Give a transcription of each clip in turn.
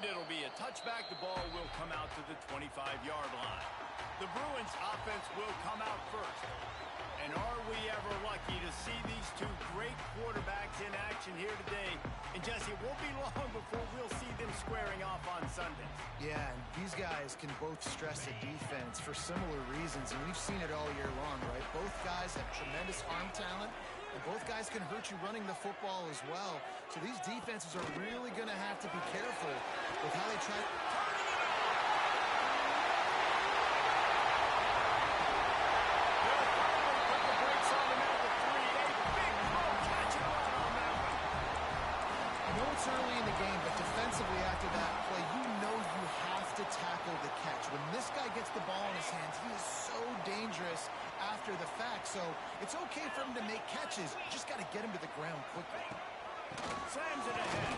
it'll be a touchback. The ball will come out to the 25-yard line. The Bruins offense will come out first. And are we ever lucky to see these two great quarterbacks in action here today? And Jesse, it won't be long before we'll see them squaring off on Sundays. Yeah, and these guys can both stress a defense for similar reasons, and we've seen it all year long, right? Both guys have tremendous arm talent, and both guys can hurt you running the football as well. So these defenses are really going to have to be careful with how they try. Early in the game, but defensively after that play, you know you have to tackle the catch. When this guy gets the ball in his hands, he is so dangerous after the fact. So it's okay for him to make catches. You just got to get him to the ground quickly. Slams it ahead.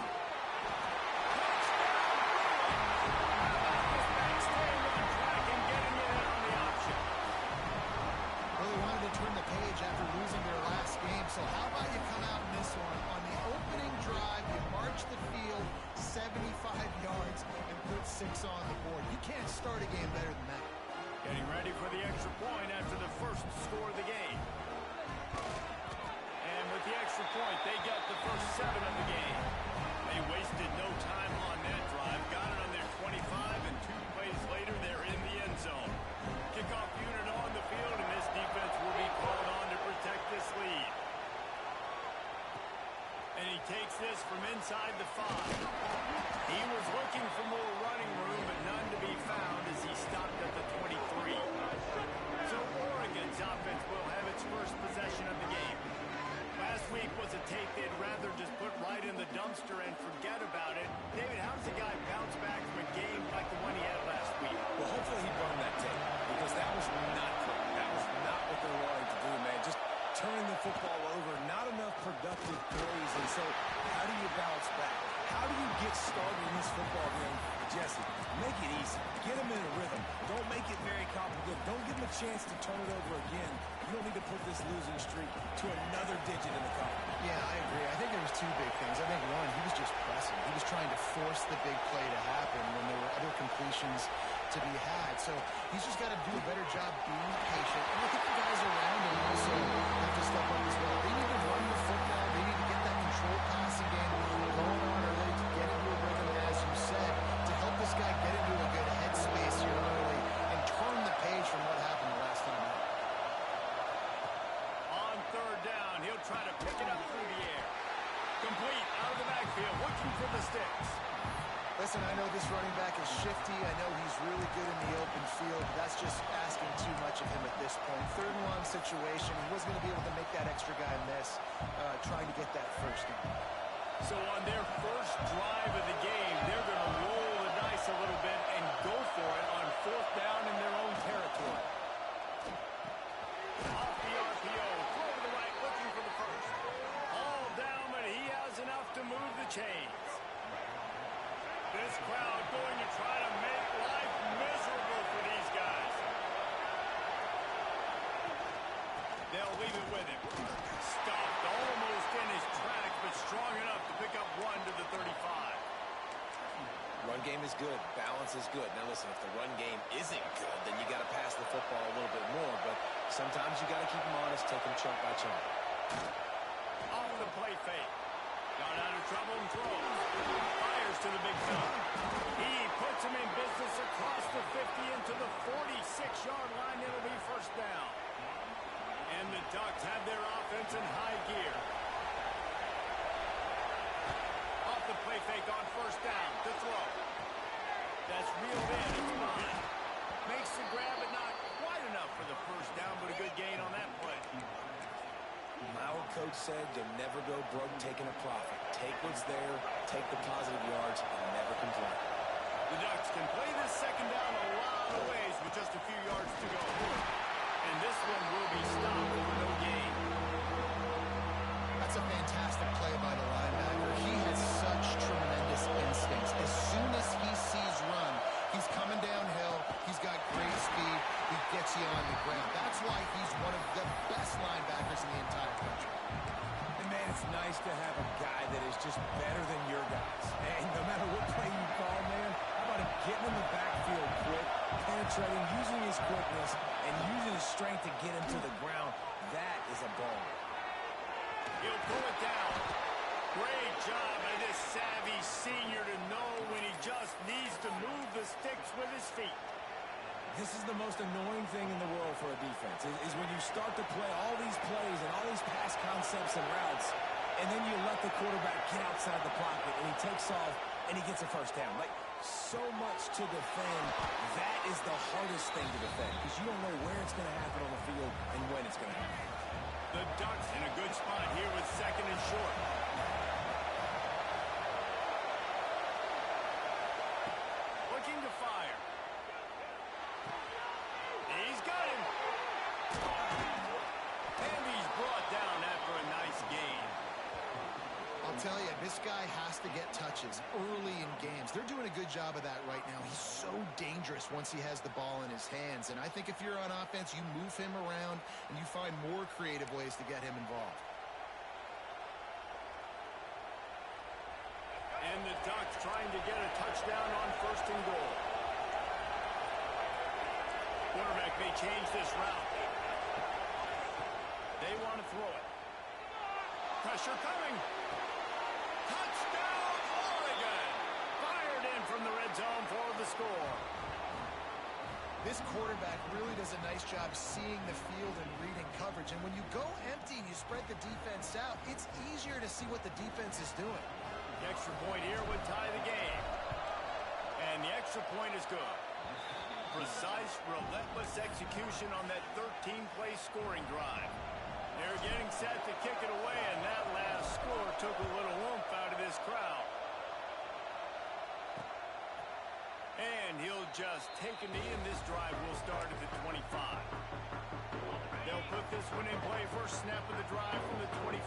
Well, they wanted to turn the page after losing their last game. So how about you come out in this one? On the opening drive, you march the field 75 yards and put 6 on the board. You can't start a game better than that. Getting ready for the extra point after the first score of the game. And with the extra point, they got the first 7 of the game. They wasted no time on that drive. Got it on their 25, and 2 plays later, they're in the end zone. Kickoff unit on the field, and this defense will be called on to protect this lead. And he takes this from inside the 5. He was looking for more running room, but none to be found as he stopped at the 23. So Oregon's offense will have its first possession of the game. Last week was a tape they'd rather just put right in the dumpster and forget about it. David, how does a guy bounce back from a game like the one he had last week? Well, hopefully he burned that tape, because that was not good. That was not what they wanted to do, man. Just turning the football over, not enough productive plays. And so how do you bounce back? How do you get started in this football game? Jesse, make it easy. Get them in a rhythm. Don't make it very complicated. Don't give them a chance to turn it over again. You don't need to put this losing streak to another digit in the column. Yeah, I agree. I think there was 2 big things. I think one, he was just pressing. He was trying to force the big play to happen when there were other completions to be had. So he's just got to do a better job being patient. And I think the guys around him also have to step up as well. They need to run the football. They need to get that control passing game going on early to get into a rhythm, as you said, to help this guy get into a good headspace here early and turn the page from what happened the last time out. On 3rd down, he'll try to pick it up through the air. Complete out of the backfield, looking for the sticks. Listen, I know this running back is shifty. I know he's really good in the open field. But that's just asking too much of him at this point. 3rd and long situation. He wasn't going to be able to make that extra guy miss, trying to get that first down. So on their first drive of the game, they're going to roll the dice a little bit and go for it on 4th down in their own territory. Off the RPO, throw to the right, looking for the first. All down, but he has enough to move the chains. This crowd going to try to make life miserable for these guys. They'll leave it with him. Stopped almost in his tracks, but strong enough to pick up 1 to the 35. Run game is good. Balance is good. Now, listen, if the run game isn't good, then you got to pass the football a little bit more. But sometimes you got to keep them honest, take them chunk by chunk. Off the play fake. Got out of trouble and throws. Fires to the big fella. He puts him in business across the 50 into the 46-yard line. It'll be first down. And the Ducks have their offense in high gear. Off the play fake on first down to throw. That's reeled in. It's mine. Makes the grab, but not quite enough for the first down, but a good gain on that play. Our coach said you'll never go broke taking a profit. Take what's there, take the positive yards, and never complain. The Ducks can play this second down a lot of ways with just a few yards to go. And this one will be stopped for no gain. That's a fantastic play by the linebacker. He has such tremendous instincts. As soon as he sees run, he's coming downhill. He's got great speed. He gets you on the ground. That's why he's one of the best linebackers in the entire country. And, man, it's nice to have a guy that is just better than your guys. And no matter what play you call, man, how about him getting in the backfield quick, penetrating, using his quickness, and using his strength to get him to the ground. That is a ball. He'll pull it down. Great job by this savvy senior to know when he just needs to move the sticks with his feet. This is the most annoying thing in the world for a defense, is when you start to play all these plays and all these pass concepts and routes, and then you let the quarterback get outside the pocket, and he takes off, and he gets a first down. Like, so much to defend. That is the hardest thing to defend, because you don't know where it's going to happen on the field and when it's going to happen. The Ducks in a good spot here with second and short. Looking to fire. He's got him. And he's brought down after a nice gain. I'll tell you, this guy has to get touches early in games. They're doing a good job of that right now. He's so dangerous once he has the ball in his hands. And I think if you're on offense, you move him around and you find more creative ways to get him involved. And the Ducks trying to get a touchdown on first and goal. Quarterback may change this route. They want to throw it. Pressure coming. Touchdown, Oregon! Fired in from the red zone for the score. This quarterback really does a nice job seeing the field and reading coverage. And when you go empty and you spread the defense out, it's easier to see what the defense is doing. The extra point here would tie the game. And the extra point is good. Precise, relentless execution on that 13-play scoring drive. They're getting set to kick it away, and that last score took a little oomph out of this crowd. And he'll just take a knee, and this drive will start at the 25. They'll put this one in play. First snap of the drive from the 25.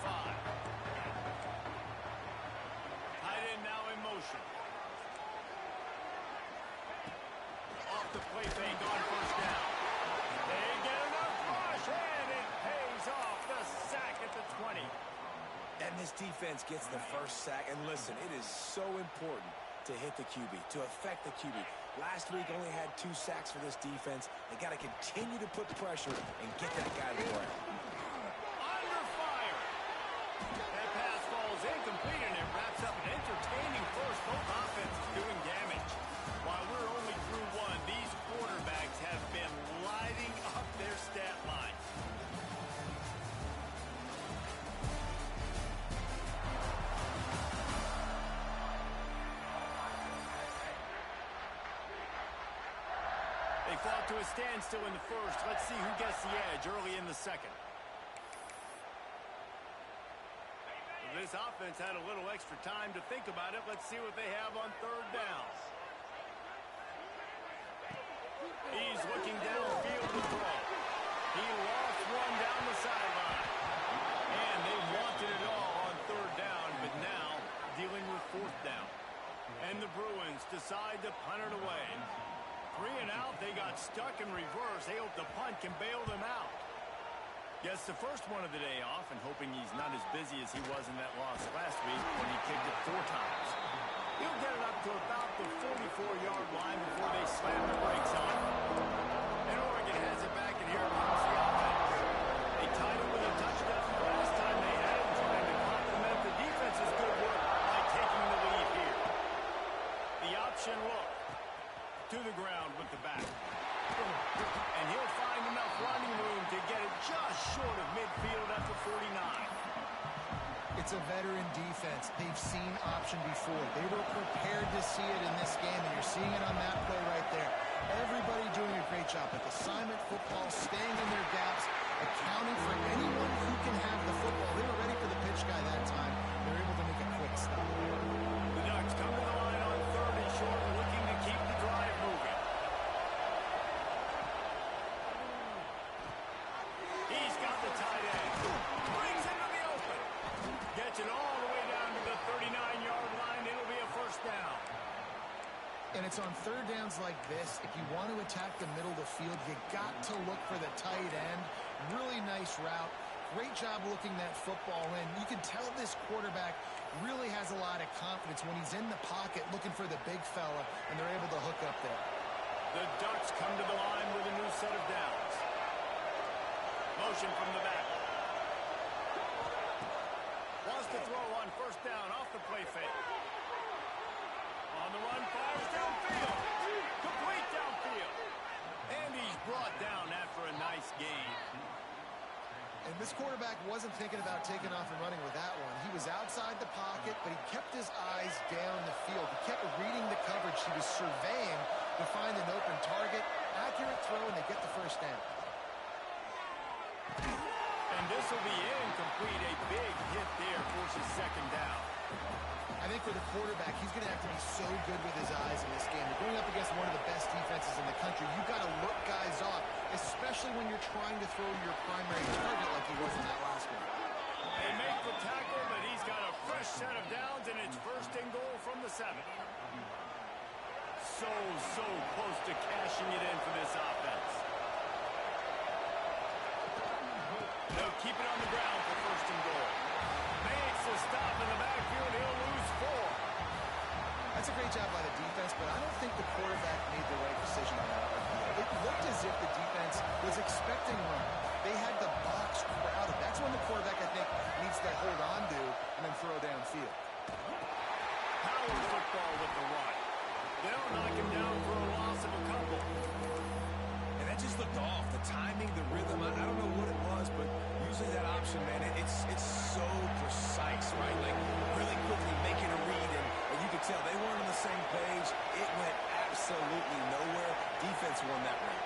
Tight end now in motion. Off the play fake on first down. They get enough rush, and it pays off. The sack at the 20. And this defense gets the first sack. And listen, it is so important to hit the QB, to affect the QB. Last week only had 2 sacks for this defense. They got to continue to put pressure and get that guy to the ground. Under fire. That pass falls incomplete, and it wraps up an entertaining first. Both offenses doing damage. While we're only through one, these quarterbacks have been lighting up their stat lines. They fought to a standstill in the first. Let's see who gets the edge early in the second. This offense had a little extra time to think about it. Let's see what they have on third down. He's looking downfield to throw. He lost one down the sideline. And they wanted it all on third down, but now dealing with fourth down. And the Bruins decide to punt it away. 3 and out, they got stuck in reverse. They hope the punt can bail them out. Gets the first one of the day off and hoping he's not as busy as he was in that loss last week when he kicked it 4 times. He'll get it up to about the 44-yard line before they slam the brakes on him. And Oregon has it back, and here comes the offense. They tied it with a touchdown the last time they had it, trying to complement the defense's good work by taking the lead here. The option look. To the ground with the back. And he'll find enough running room to get it just short of midfield at the 49. It's a veteran defense. They've seen option before. They were prepared to see it in this game, and you're seeing it on that play right there. Everybody doing a great job with assignment football, staying in their gaps, accounting for anyone who can have the football. They were ready for the pitch guy that time. They were able to make a quick stop. The Ducks come to the line on third and short, looking to keep the drive moving. He's got the tight end. Brings into the open. Gets it all the way down to the 39-yard line. It'll be a first down. And it's on third downs like this. If you want to attack the middle of the field, you got to look for the tight end. Really nice route. Great job looking that football in. You can tell this quarterback really has a lot of confidence when he's in the pocket looking for the big fella, and they're able to hook up there. The Ducks come to the line with a new set of downs. Motion from the back. Wants to throw on first down off the play fake. On the run, fires downfield. Complete downfield. And he's brought down after a nice gain. And this quarterback wasn't thinking about taking off and running with that one. He was outside the pocket, but he kept his eyes down the field. He kept reading the coverage. He was surveying to find an open target. Accurate throw, and they get the first down. And this will be incomplete. A big hit there forces second down. I think for the quarterback, he's going to have to be so good with his eyes in this game. You're going up against one of the best defenses in the country. You've got to look guys off, especially when you're trying to throw your primary target like he was in that last one. They make the tackle, but he's got a fresh set of downs, and it's first and goal from the 7. So close to cashing it in for this offense. They'll keep it on the ground for first and goal. Makes a stop in the backfield. He'll lose 4. That's a great job by the defense, but I don't think the quarterback made the right decision on that RPO. It looked as if the defense was expecting run. They had the box crowded. That's when the quarterback, I think, needs to hold on to and then throw downfield. Power football with the run. They'll knock him down for a loss of a couple. And that just looked off. The timing, the rhythm, I don't know what it was, but usually that option, man, it's so precise, right? Like really quickly making a read, and you could tell they weren't on the same page. It went absolutely nowhere. Defense won that one.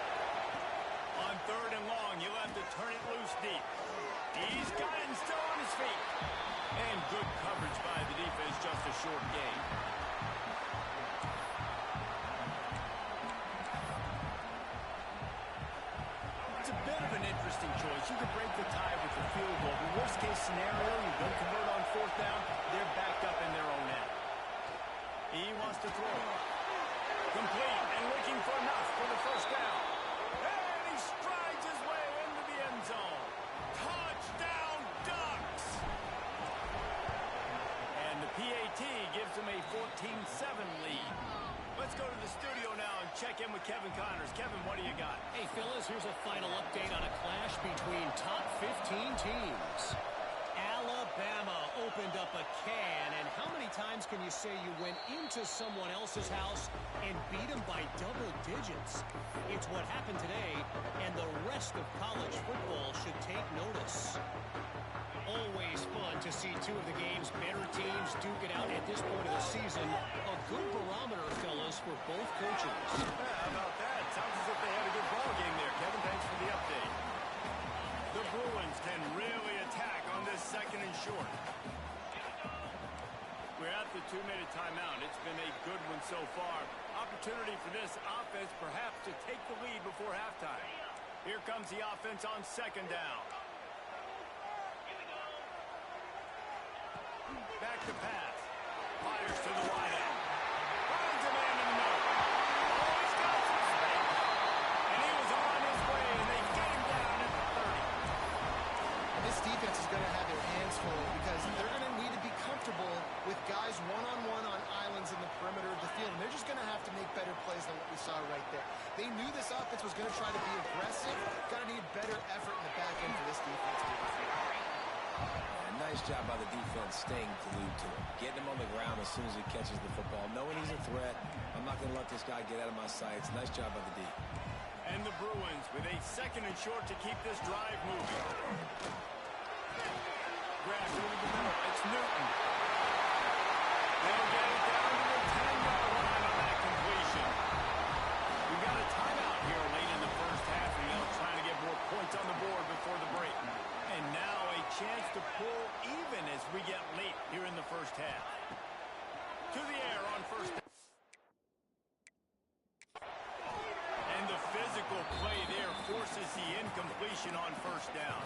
On third and long, you'll have to turn it loose deep. He's got it and still on his feet. And good coverage by the defense, just a short gain. It's a bit of an interesting choice. You could break the tie with the field goal. The worst case scenario, you don't convert on fourth down, they're backed up in their own end. He wants to throw. Complete and looking for enough for the first down. And he strides his way into the end zone. Touchdown, Ducks! And the PAT gives them a 14-7 lead. Let's go to the studio now and check in with Kevin Connors. Kevin, what do you got? Hey, fellas, here's a final update on a clash between top 15 teams. Alabama opened up a can, and how many times can you say you went into someone else's house and beat them by double digits? It's what happened today, and the rest of college football should take notice. Always fun to see two of the game's better teams duke it out at this point of the season. A good barometer, fellas, for both coaches. Yeah, how about that? Sounds as if they had a good ball game there. Kevin, thanks for the update. The Bruins can really attack on this second and short. We're at the 2-minute timeout. It's been a good one so far. Opportunity for this offense perhaps to take the lead before halftime. Here comes the offense on second down. Back to pass. Fires to the wideout. Finds a man in the middle. Oh, he's got some space. And he was on his way, and they get him down at the 30. This defense is going to have their hands full because they're going to need to be comfortable with guys one-on-one on islands in the perimeter of the field. And they're just going to have to make better plays than what we saw right there. They knew this offense was going to try to be aggressive. Got to need better effort in the back end for this defense to be fair. Nice job by the defense staying glued to him. Getting him on the ground as soon as he catches the football. Knowing he's a threat. I'm not going to let this guy get out of my sights. Nice job by the D. And the Bruins with a second and short to keep this drive moving. Grabbed over the middle. It's Newton. They'll get it down to the 10-yard line on that completion. We've got a timeout here late in the first half. And they'll trying to get more points on the board before the break. And now a chance to pull even as we get late here in the first half. To the air on first down. And the physical play there forces the incompletion on first down.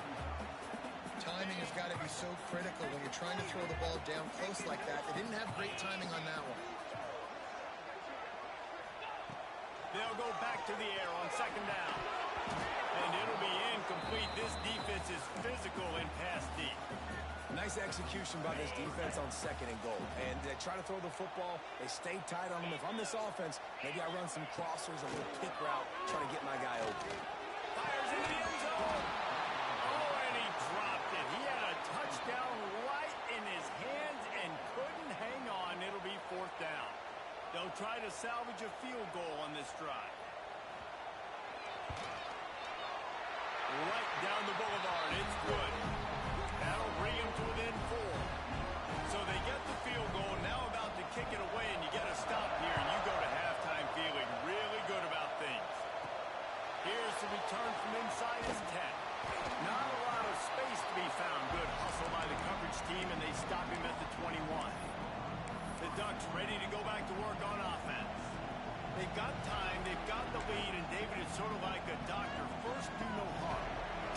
Timing has got to be so critical when you're trying to throw the ball down close like that. They didn't have great timing on that one. They'll go back to the air on second down. And it'll be incomplete. This defense is physical and pass deep. Nice Nice execution by this defense on 2nd and goal. And they try to throw the football. They stay tight on them. If I'm this offense, maybe I run some crossers, a little pick route, try to get my guy open. Fires into the end zone. Oh, and he dropped it. He had a touchdown right in his hands and couldn't hang on. It'll be 4th down. They'll try to salvage a field goal on this drive. Right down the boulevard. It's good. That'll bring him to within 4. So they get the field goal, now about to kick it away, and you get a stop here, and you go to halftime feeling really good about things. Here's the return from inside his 10. Not a lot of space to be found. Good hustle by the coverage team, and they stop him at the 21. The Ducks ready to go back to work on offense. They've got time, they've got the lead, and David is sort of like a doctor. First, do no harm.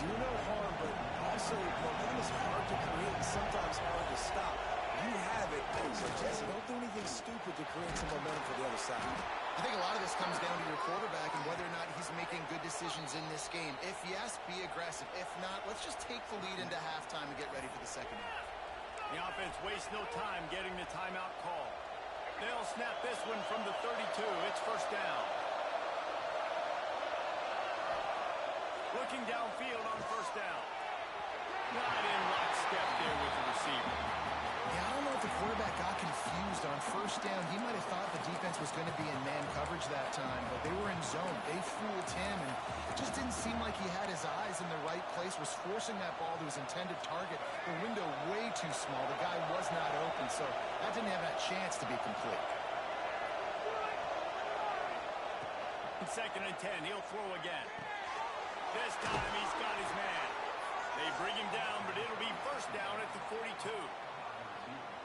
Do no harm, but also momentum is hard to create and sometimes hard to stop. You have it, so Jesse, don't do anything stupid to create some momentum for the other side. I think a lot of this comes down to your quarterback and whether or not he's making good decisions in this game. If yes, be aggressive. If not, let's just take the lead into halftime and get ready for the second half. The offense wastes no time getting the timeout call. They'll snap this one from the 32. It's 1st down. Looking downfield on 1st down. Not in lockstep there with the receiver. Yeah, I don't know if the quarterback got confused on 1st down. He might have thought the defense was going to be in man coverage that time, but they were in zone. They fooled him, and it just didn't seem like he had his eyes in the right place, was forcing that ball to his intended target. The window way too small. The guy was not open, so that didn't have that chance to be complete. 2nd and 10. He'll throw again. This time he's got his man. They bring him down, but it'll be 1st down at the 42.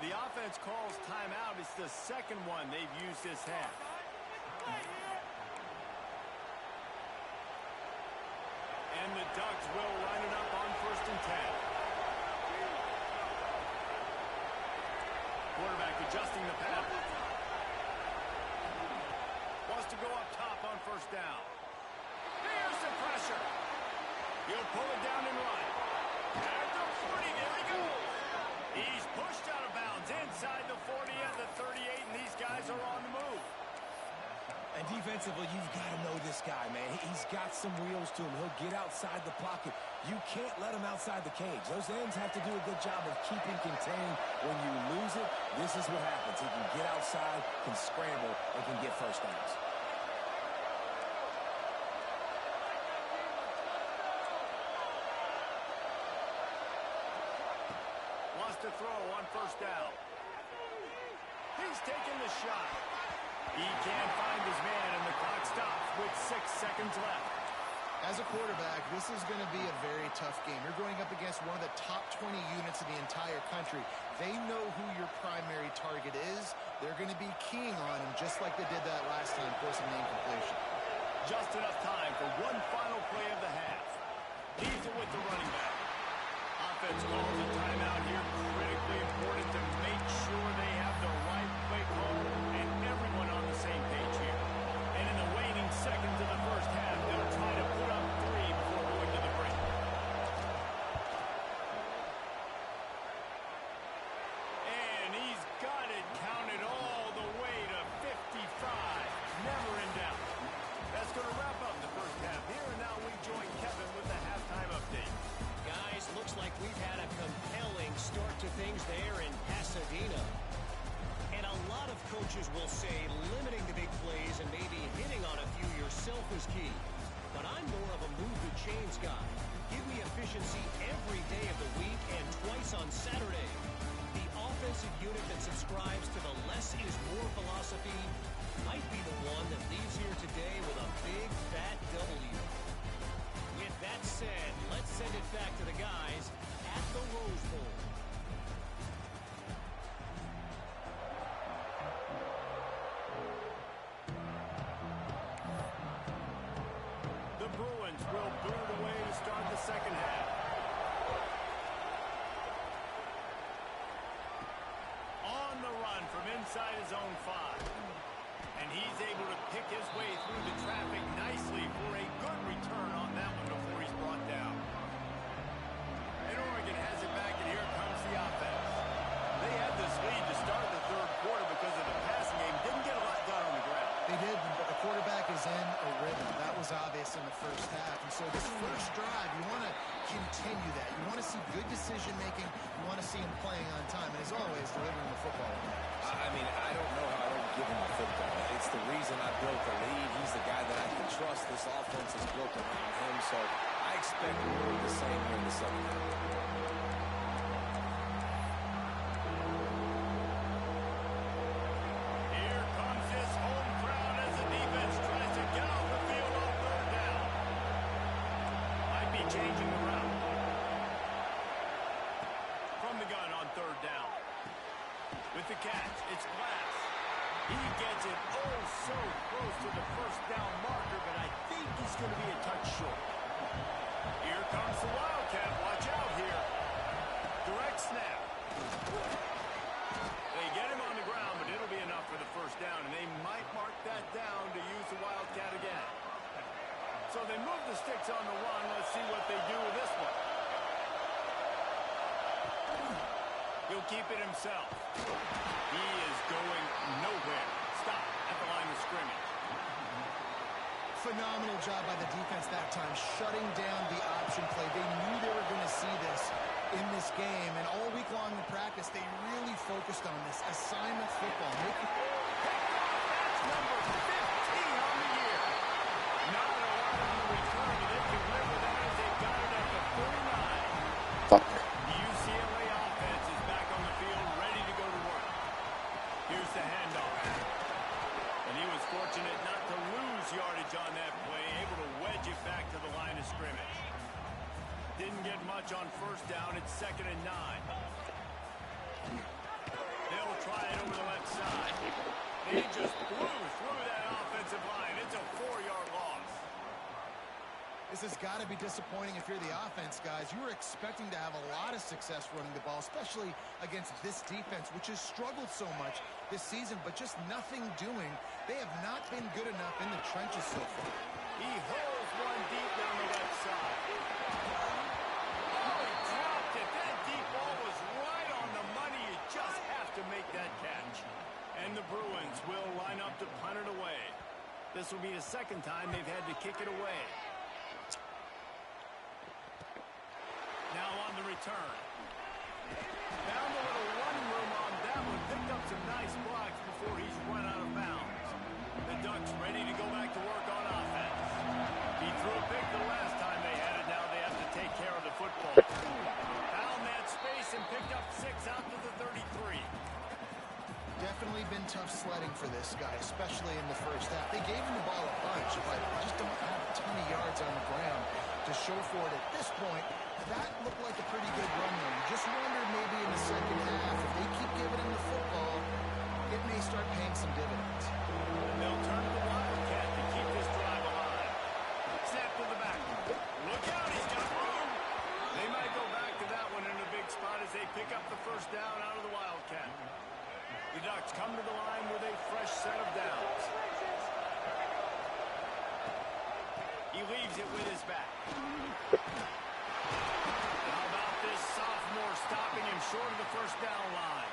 The offense calls timeout. It's the 2nd one they've used this half. And the Ducks will line it up on 1st and 10. Quarterback adjusting the pass. Wants to go up top on 1st down. Here's the pressure. He'll pull it down and run. At the 40, there he goes. He's pushed out of bounds inside the 40 at the 38, and these guys are on the move. And defensively, you've got to know this guy, man. He's got some wheels to him. He'll get outside the pocket. You can't let him outside the cage. Those ends have to do a good job of keeping contained. When you lose it, this is what happens. He can get outside, can scramble, and can get 1st downs. To throw on 1st down. He's taking the shot. He can't find his man, and the clock stops with 6 seconds left. As a quarterback, this is going to be a very tough game. You're going up against one of the top 20 units in the entire country. They know who your primary target is. They're going to be keying on him just like they did that last time, forcing the incompletion. Just enough time for one final play of the half. Leaves it with the running back. Offense calls a timeout here. Critically important to make sure they have the right play call and everyone on the same page here. And in the waning seconds of the 1st half, they'll try to put up 3 before going to the break. And he's got it counted all the way to 55. Never in doubt. That's going to wrap up the 1st half here. And now we join Kevin with the halftime update. Guys, looks like we've had a compelling start to things there in Pasadena. And a lot of coaches will say limiting the big plays and maybe hitting on a few yourself is key. But I'm more of a move the chains guy. Give me efficiency every day of the week and twice on Saturday. The offensive unit that subscribes to the less is more philosophy might be the one that leaves here today with a big fat W. With that said, let's send it back to the guys at the Rose Bowl. The Bruins will boot it away to start the 2nd half. On the run from inside his own 5. And he's able to pick his way through the traffic nicely for a good return on that one before he's brought down. And Oregon has it back, and here comes the offense. continue that. You want to see good decision-making. You want to see him playing on time. And as always, delivering the football. I mean, I don't know how I don't give him the football. It's the reason I built the lead. He's the guy that I can trust. This offense is built around him. So I expect more of the same here in the second half. Changing the route. From the gun on third down. With the catch, it's Glass. He gets it oh so close to the first down marker, but I think he's going to be a touch short. Here comes the Wildcat. Watch out here. Direct snap. They get him on the ground, but it'll be enough for the first down, and they might mark that down to use the Wildcat again. So they move the sticks on the one. Let's see what they do with this one. He'll keep it himself. He is going nowhere. Stop at the line of scrimmage. Phenomenal job by the defense that time, shutting down the option play. They knew they were going to see this in this game, and all week long in practice, they really focused on this assignment football. That's number 15 on the year. Not a lot of the return, and they can live with that as they've got it at the 49. Fuck. The UCLA offense is back on the field, ready to go to work. Here's the handoff. And he was fortunate not to lose yardage on that play, able to wedge it back to the line of scrimmage. Didn't get much on first down. It's 2nd and 9. They'll try it over the left side. They just blew through that offensive line. It's a 4-yard loss. This has got to be disappointing if you're the offense, guys. You were expecting to have a lot of success running the ball, especially against this defense, which has struggled so much this season, but just nothing doing. They have not been good enough in the trenches so far. He holds one deep down the left side. Oh, he dropped it. That deep ball was right on the money. You just have to make that catch. And the Bruins will line up to punt it away. This will be the second time they've had to kick it away. Now on the return. Found a little running room on that one. Picked up some nice blocks before he's run out of bounds. The Ducks ready to go back to work on offense. He threw a pick the last time they had it. Now they have to take care of the football. Found that space and picked up 6 out to the 33. Definitely been tough sledding for this guy, especially in the first half. They gave him the ball a bunch, but just don't have a ton of yards on the ground to show for it at this point. That looked like a pretty good run there. Just wonder maybe in the second half, if they keep giving him the football, it may start paying some dividends. They'll turn to the Wildcat to keep this drive alive. Snap to the back. Look out, he's got room. They might go back to that one in a big spot as they pick up the first down out of the Wildcat. The Ducks come to the line with a fresh set of downs. He leaves it with his back. How about this sophomore stopping him short of the first down line?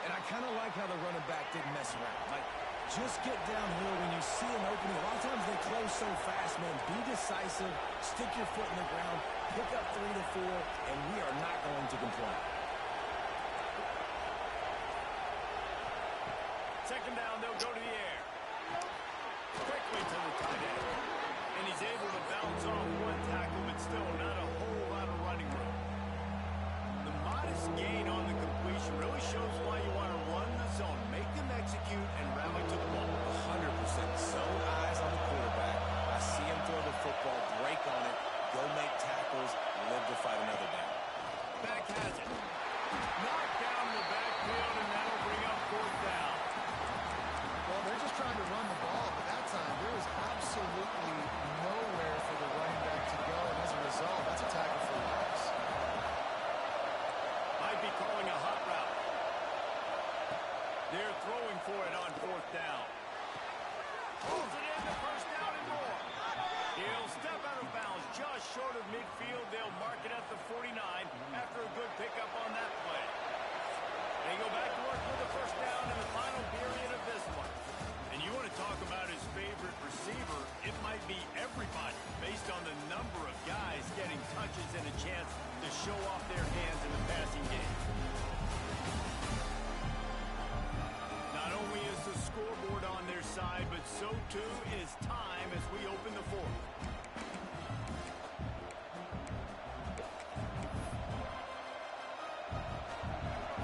And I kind of like how the running back didn't mess around. Like, just get downhill when you see an opening. A lot of times they close so fast, man. Be decisive, stick your foot in the ground, pick up 3 to 4, and we are not going to complain. Second down, they'll go to the air. Quickly to the tight end. And he's able to bounce off one tackle, but still not a whole lot of running room. The modest gain on the completion really shows why you want to run the zone. Make them execute and rally to the ball. 100% zone eyes on the quarterback. I see him throw the football, break on it, go make tackles, live to fight another down. Back has it. Knocked down the backfield, and that'll bring up 4th down. Well, they're just trying to run the ball, but that time there was absolutely nowhere for the running back to go, and as a result, that's a side, but so too is time as we open the fourth.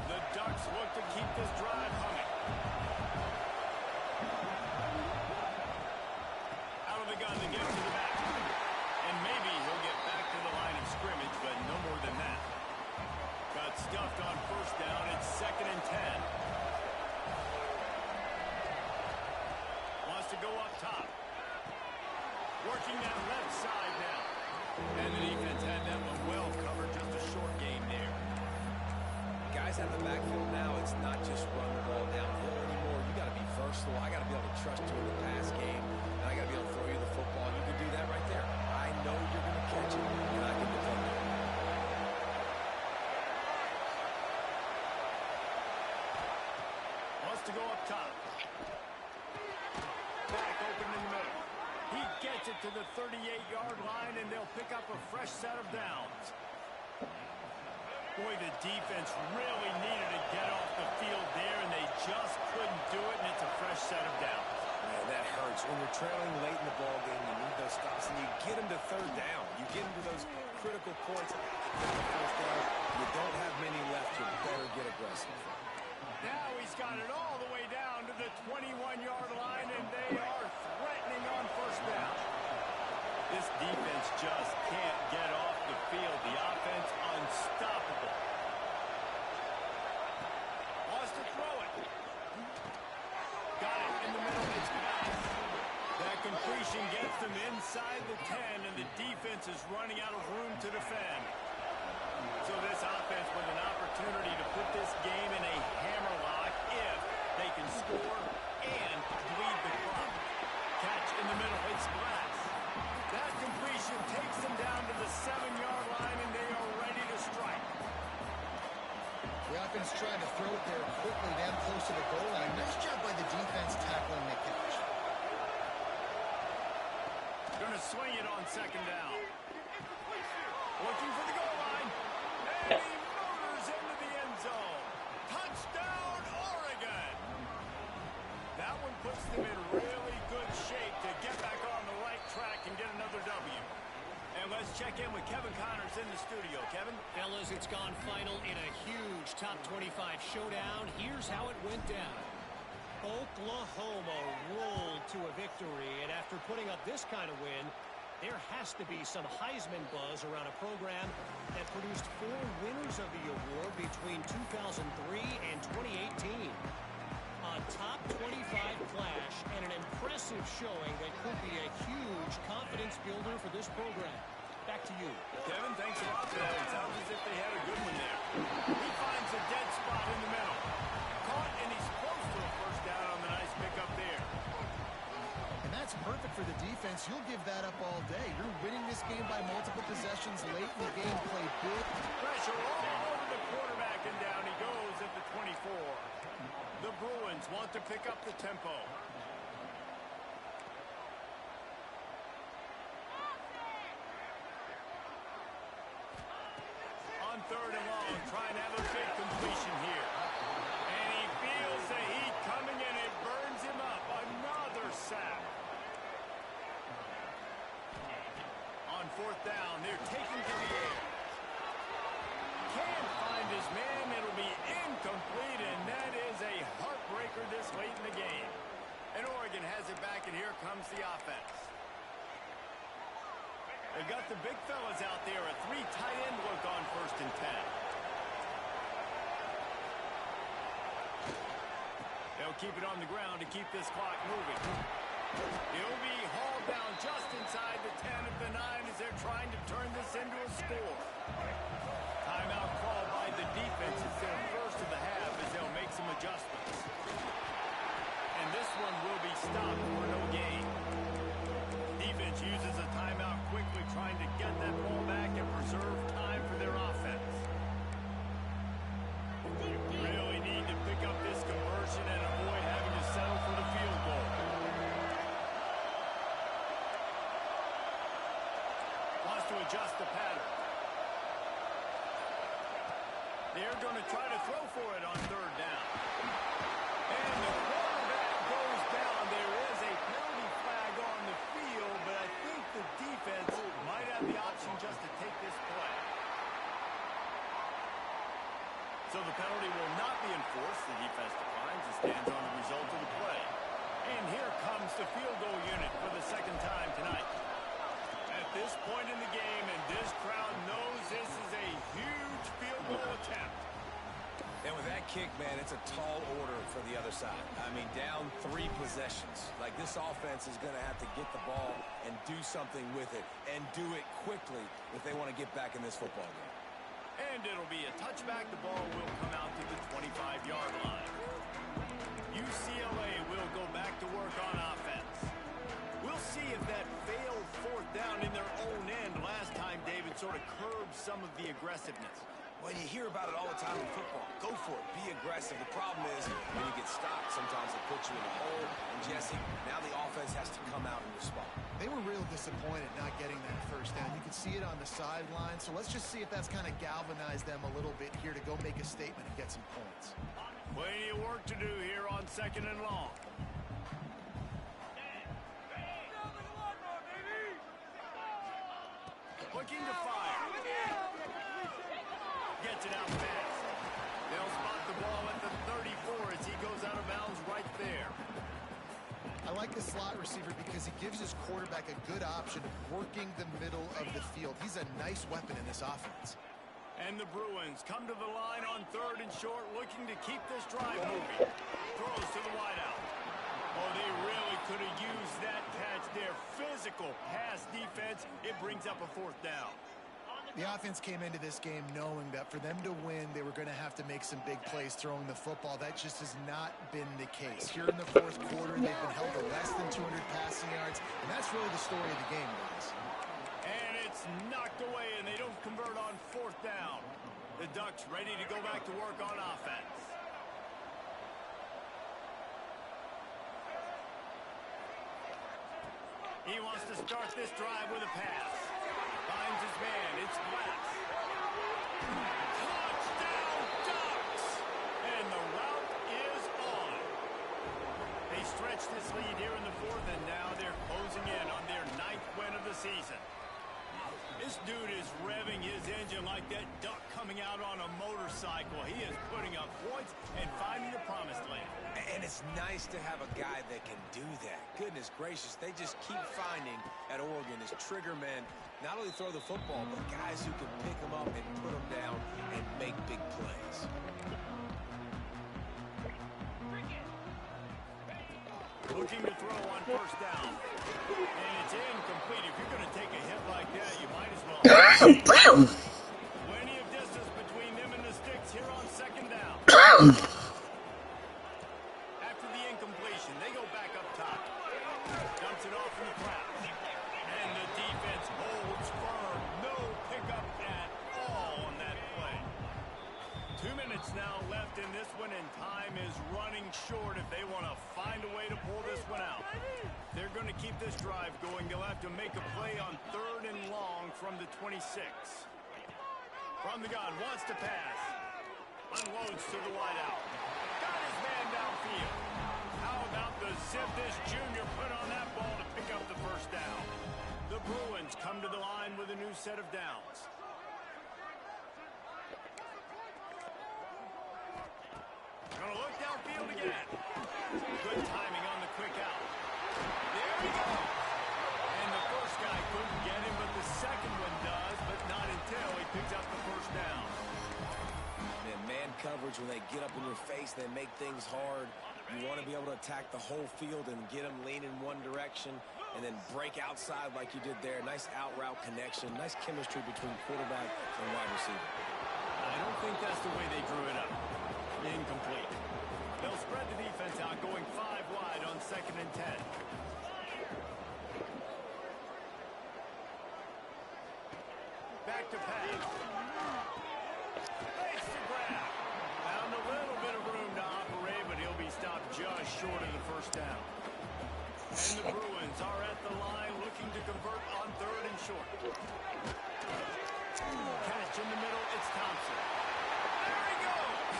The Ducks look to keep this drive humming. Out of the gun to get him to the back. And maybe he'll get back to the line of scrimmage, but no more than that. Got stuffed on first down. It's 2nd and 10. Wants to go up top. Working that left side now. And the defense had that one well covered. Just a short game there. Guys out of the backfield now, it's not just run the ball downhill anymore. You got to be versatile. I got to be able to trust you in the pass game, and I got to be able to throw you the football. You can do that right there. I know you're going to catch it, and I can defend it. Wants to go up top. Back open in the middle. He gets it to the 38-yard line, and they'll pick up a fresh set of downs. Boy, the defense really needed to get off the field there, and they just couldn't do it, and it's a fresh set of downs. Man, that hurts. When you're trailing late in the ball game, you need those stops, and you get them to third down. You get them to those critical points. Get the first down. You don't have many left. You better get aggressive. Now he's got it all the way down to the 21-yard line, and they are threatening on first down. This defense just can't get off the field. The offense unstoppable. Wants to throw it. Got it in the middle. It's pass. That completion gets them inside the 10, and the defense is running out of room to defend. So this offense with an opportunity to put this game in a hammerlock if they can score and bleed the clock. Catch in the middle. It's pass. That completion takes them down to the 7-yard line, and they are ready to strike. The offense trying to throw it there quickly down close to the goal line. Nice job by the defense tackling the catch. Going to swing it on 2nd down. Looking for the goal line. And he motors into the end zone. Touchdown, Oregon. That one puts them in really good shape to get back on the right track and get another W. And let's check in with Kevin Connors in the studio. Kevin? Fellas, it's gone final in a huge top 25 showdown. Here's how it went down. Oklahoma rolled to a victory, and after putting up this kind of win, there has to be some Heisman buzz around a program that produced 4 winners of the award between 2003 and 2018. A top 25 clash and an impressive showing that could be a huge confidence builder for this program. Back to you. Kevin, thanks a lot for that. It sounds as if they had a good one there. He finds a dead spot in the middle. Caught, and he's close to a first down on the nice pickup there. And that's perfect for the defense. You'll give that up all day. You're winning this game by multiple possessions late in the game. Play big. Pressure all over the quarterback, and down he goes at the 24. The Bruins want to pick up the tempo. On 3rd and long, trying to have a big completion here. And he feels the heat coming, and it burns him up. Another sack. On 4th down, they're taking to the air. Can't find his man. It'll be incomplete, and that is a heartbreaker this late in the game. And Oregon has it back, and here comes the offense. They've got the big fellas out there, a 3 tight end look on 1st and 10. They'll keep it on the ground to keep this clock moving. He'll be hauled down just inside the 10 at the 9 as they're trying to turn this into a score. Timeout called by the defense. It's their first of the half as they'll make some adjustments. And this one will be stopped for no gain. Defense uses a timeout quickly, trying to get that ball back and preserve time for their offense. You really need to pick up this conversion and avoid having to settle for the field goal. Wants to adjust the pattern. They're going to try to throw for it on 3rd down. And the quarterback goes down. There is a penalty flag on the field, but I think the defense might have the option just to take this play. So the penalty will not be enforced. The defense declines and stands on the result of the play. And here comes the field goal unit for the second time tonight. At this point in the game, and this crowd knows this is a huge field goal attempt. And with that kick, man, it's a tall order for the other side. I mean, down 3 possessions. Like, this offense is going to have to get the ball and do something with it, and do it quickly if they want to get back in this football game. And it'll be a touchback. The ball will come out to the 25-yard line. UCLA will go back to work on offense. We'll see if that failed fourth down in their own end last time, David, sort of curbed some of the aggressiveness. Well, you hear about it all the time in football. Go for it. Be aggressive. The problem is when you get stopped, sometimes it puts you in a hole. And, Jesse, now the offense has to come out and respond. They were real disappointed not getting that first down. You can see it on the sideline. So let's just see if that's kind of galvanized them a little bit here to go make a statement and get some points. Plenty of work to do here on 2nd and long. Looking to fire. Gets it out fast. They'll spot the ball at the 34 as he goes out of bounds right there. I like the slot receiver because he gives his quarterback a good option of working the middle of the field. He's a nice weapon in this offense. And the Bruins come to the line on 3rd and short, looking to keep this drive moving. Throws to the wideout. Oh, they really could have used that catch there. Physical pass defense. It brings up a 4th down. The offense came into this game knowing that for them to win, they were going to have to make some big plays throwing the football. That just has not been the case. Here in the 4th quarter, they've been held to less than 200 passing yards, and that's really the story of the game, guys. And it's knocked away, and they don't convert on 4th down. The Ducks ready to go back to work on offense. He wants to start this drive with a pass. Finds his man. It's Glass. Touchdown, Ducks! And the route is on. They stretch this lead here in the 4th, and now they're closing in on their 9th win of the season. This dude is revving his engine like that duck coming out on a motorcycle. He is putting up points and finding the promised land. And it's nice to have a guy that can do that. Goodness gracious, they just keep finding at Oregon is trigger men, not only throw the football, but guys who can pick them up and put them down and make big plays. Looking to throw on 1st down. And it's incomplete. If you're going to take a hit like that, you might as well. Plenty of distance between them and the sticks here on 2nd down. After the incompletion, they go back up top. Dumps it off in the crowd. And the defense holds firm. No pickup at all on that play. 2 minutes now left in this one, and time is running short if they want to find a way to pull this one out. They're going to keep this drive going. They'll have to make a play on 3rd and long from the 26. From the gun, wants to pass. Unloads to the wideout. Got his man downfield. How about the zip this junior put on that ball to pick up the 1st down? The Bruins come to the line with a new set of downs. Gonna look downfield again. Good timing on the quick out. There he goes. And the first guy couldn't get him, but the second one does, but not until he picks up the 1st down. Man coverage, when they get up in your face, they make things hard. You want to be able to attack the whole field and get them leaning one direction and then break outside like you did there. Nice out-route connection. Nice chemistry between quarterback and wide receiver. I don't think that's the way they drew it up. Incomplete. They'll spread the defense out, going 5 wide on 2nd and 10. Back to pass. Makes the grab. Found a little bit of room to operate, but he'll be stopped just short of the 1st down. And the Bruins are at the line looking to convert on 3rd and short. Catch in the middle, it's Thompson. There he goes.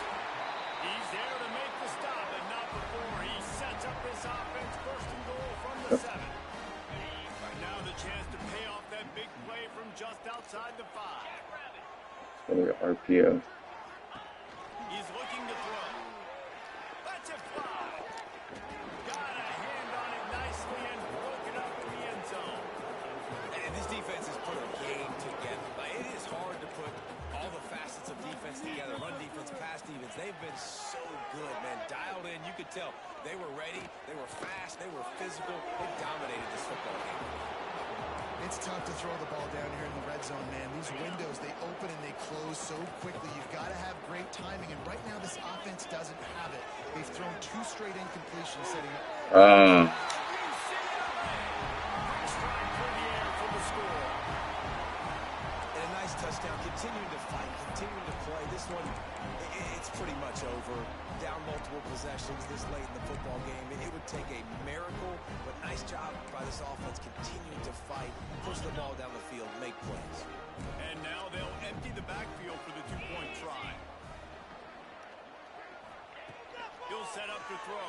He's there to make the stop, and not before he sets up this offense Or RPO. He's looking to throw. Let's it fly. Got a hand on it nicely and broke it up in the end zone. And this defense has put a game together. Like, it is hard to put all the facets of defense together. Run defense, pass defense. They've been so good, man. Dialed in. You could tell they were ready. They were fast. They were physical. They dominated this football game. It's tough to throw the ball down here in the red zone, man. These windows, they open and they close so quickly. You've got to have great timing, and right now this offense doesn't have it. They've thrown 2 straight incompletions setting up. And a nice touchdown. Continuing to fight, continuing to play. This one, it's pretty much over. Down multiple possessions this late in the football game. It would take a miracle, but nice job by this offense continuing to fight, push the ball down the field, make plays. And now they'll empty the backfield for the 2-point try. He'll set up to throw.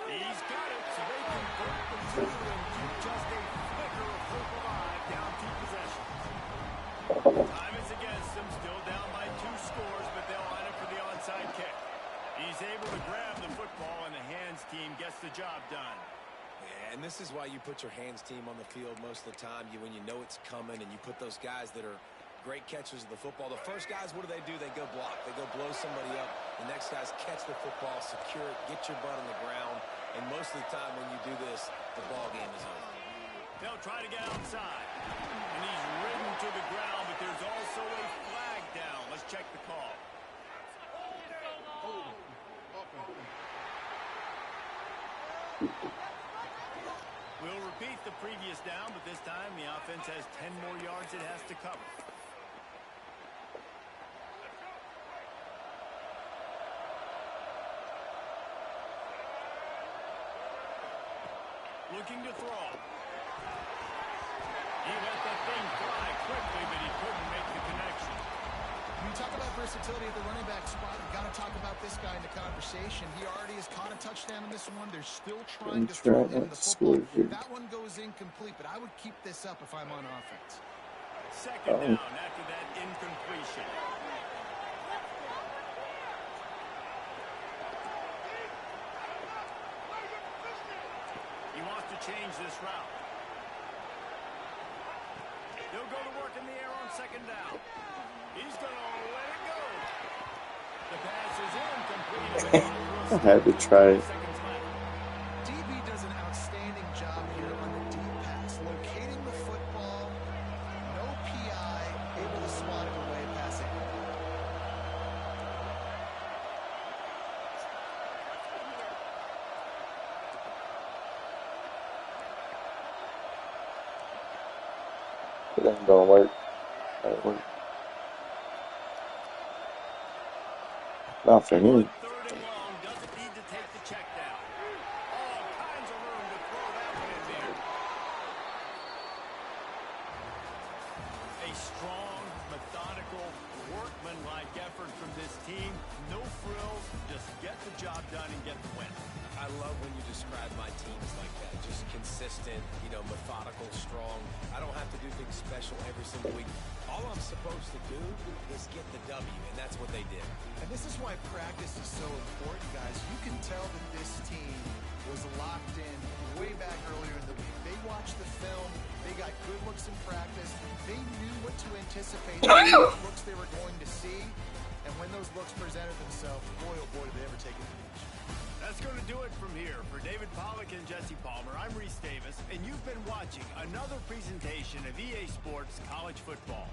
He's got it, so they convert the 2 and keep just a flicker of hope alive, down 2 possessions. Time is against them, still down by 2 scores, but they'll line up for the onside kick. He's able to grab the football, and the hands team gets the job done. Yeah, and this is why you put your hands team on the field most of the time. When you know it's coming, and you put those guys that are great catchers of the football. The first guys, what do? They go block. They go blow somebody up. The next guys catch the football, secure it, get your butt on the ground. And most of the time when you do this, the ball game is over. They'll try to get outside. And he's ridden to the ground, but there's also a flag down. Let's check the call. We'll repeat the previous down, but this time the offense has 10 more yards it has to cover. Looking to throw. He let the thing fly quickly, but he couldn't make the connection. When you talk about versatility at the running back spot, you've got to talk about this guy in the conversation. He already has caught a touchdown in this one. They're still trying to throw him the football. That one goes incomplete, but I would keep this up if I'm on offense. Second down after that incompletion. He wants to change this route. He'll go to work in the air on second down. He's going to let it go. The pass is incomplete. I had to try it. DB does an outstanding job here on the deep pass, locating the football, no PI, able to swat it away, passing. It ain't gonna work. That work. Not for me. Third and long, doesn't need to take the check down. All kinds of room to throw that one in there. A strong, methodical, workman-like effort from this team. No frills, just get the job done and get the win. I love when you describe my teams like that. Just consistent, methodical, strong. I don't have to do things special every single week. All I'm supposed to do is get the W, and that's what they did. And this is why practice is so important, guys. You can tell that this team was locked in way back earlier in the week. They watched the film. They got good looks in practice. They knew what to anticipate. They knew what looks they were going to see. And when those looks presented themselves, boy, oh boy, did they ever take advantage. That's going to do it from here. For David Pollack and Jesse Palmer, I'm Reese Davis, and you've been watching another presentation of EA Sports College Football.